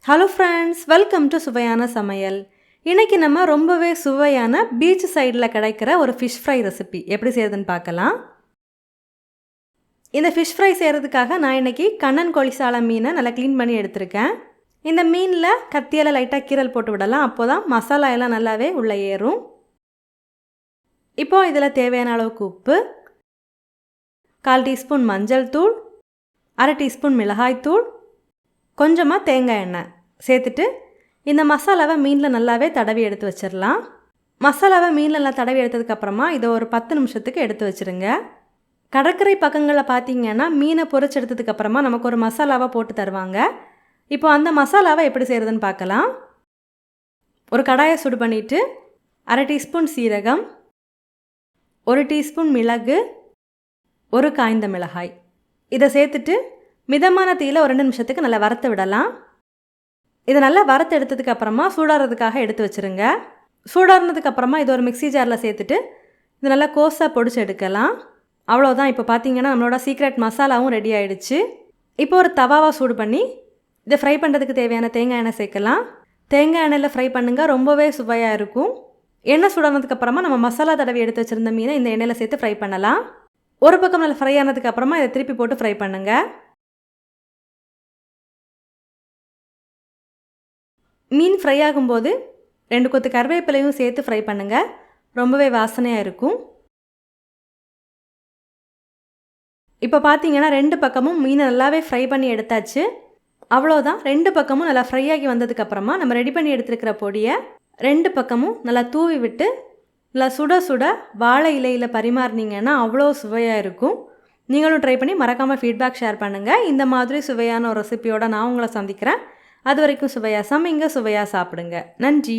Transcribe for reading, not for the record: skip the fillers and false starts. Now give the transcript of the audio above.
Hello friends, welcome to சுவையான சமையல். இன்றைக்கி நம்ம ரொம்பவே சுவையான பீச் சைடில் கிடைக்கிற ஒரு ஃபிஷ் ஃப்ரை ரெசிபி எப்படி செய்யறதுன்னு பார்க்கலாம். இந்த ஃபிஷ் ஃப்ரை செய்கிறதுக்காக நான் இன்றைக்கி கண்ணன் கொளிசால மீனை நல்லா க்ளீன் பண்ணி எடுத்திருக்கேன். இந்த மீனில் கத்தியால் லைட்டாக கீரல் போட்டு விடலாம், அப்போ தான் மசாலா எல்லாம் நல்லாவே உள்ளே ஏறும். இப்போது இதில் தேவையான அளவுக்கு உப்பு, 1/4 டீஸ்பூன் மஞ்சள் தூள், 1/2 டீஸ்பூன் மிளகாய்த்தூள், கொஞ்சமாக தேங்காய் எண்ணெய் சேர்த்துட்டு இந்த மசாலாவை மீனில் நல்லாவே தடவி எடுத்து வச்சிடலாம். மசாலாவை மீனில் நல்லா தடவி எடுத்ததுக்கப்புறமா இதை ஒரு 10 நிமிஷத்துக்கு எடுத்து வச்சுருங்க. கடற்கரை பக்கங்களில் பார்த்தீங்கன்னா மீனை பொரிச்சு எடுத்ததுக்கப்புறமா நமக்கு ஒரு மசாலாவை போட்டு தருவாங்க. இப்போ அந்த மசாலாவை எப்படி செய்கிறதுன்னு பார்க்கலாம். ஒரு கடாயை சுடு பண்ணிவிட்டு 1/2 டீஸ்பூன் சீரகம், 1 டீஸ்பூன் மிளகு, 1 காய்ந்த மிளகாய் இதை சேர்த்துட்டு மிதமான தீயில் ஒரு 2 நிமிஷத்துக்கு நல்லா வறுத்து விடலாம். இதை நல்லா வறுத்து எடுத்ததுக்கு அப்புறமா சூடாகிறதுக்காக எடுத்து வச்சுருங்க. சூடாறினதுக்கப்புறமா இது ஒரு மிக்ஸி ஜாரில் சேர்த்துட்டு இது நல்லா கோஸாக பொடிச்சு எடுக்கலாம். அவ்வளோதான். இப்போ பார்த்தீங்கன்னா நம்மளோட சீக்ரெட் மசாலாவும் ரெடி ஆகிடுச்சு. இப்போ ஒரு தவாவை சூடு பண்ணி இதை ஃப்ரை பண்ணுறதுக்கு தேவையான தேங்காய் எண்ணெய் சேர்க்கலாம். தேங்காய் எண்ணெயில் ஃப்ரை பண்ணுங்கள், ரொம்பவே சுவையாக இருக்கும். எண்ணெய் சூடானதுக்கப்புறமா நம்ம மசாலா தடவி எடுத்து வச்சுருந்த மீனை இந்த எண்ணெயில் சேர்த்து ஃப்ரை பண்ணலாம். ஒரு பக்கம் நல்லா ஃப்ரை ஆனதுக்கப்புறமா இதை திருப்பி போட்டு ஃப்ரை பண்ணுங்கள். மீன் ஃப்ரை ஆகும்போது 2 கொத்து கருவேப்பிலையும் சேர்த்து ஃப்ரை பண்ணுங்கள், ரொம்பவே வாசனையாக இருக்கும். இப்போ பார்த்தீங்கன்னா 2 பக்கமும் மீனை நல்லாவே ஃப்ரை பண்ணி எடுத்தாச்சு. அவ்வளோதான். 2 பக்கமும் நல்லா ஃப்ரை ஆகி வந்ததுக்கப்புறமா நம்ம ரெடி பண்ணி எடுத்துருக்கிற பொடியை 2 பக்கமும் நல்லா தூவி விட்டு நல்லா சுட சுட வாழை இலையில் பரிமாறினீங்கன்னா அவ்வளோ சுவையாக இருக்கும். நீங்களும் ட்ரை பண்ணி மறக்காமல் ஃபீட்பேக் ஷேர் பண்ணுங்கள். இந்த மாதிரி சுவையான ஒரு ரெசிபியோடு நான் உங்களை சந்திக்கிறேன். அது வரைக்கும் சுவையாக சமைங்க, சுவையாக சாப்பிடுங்க. நன்றி.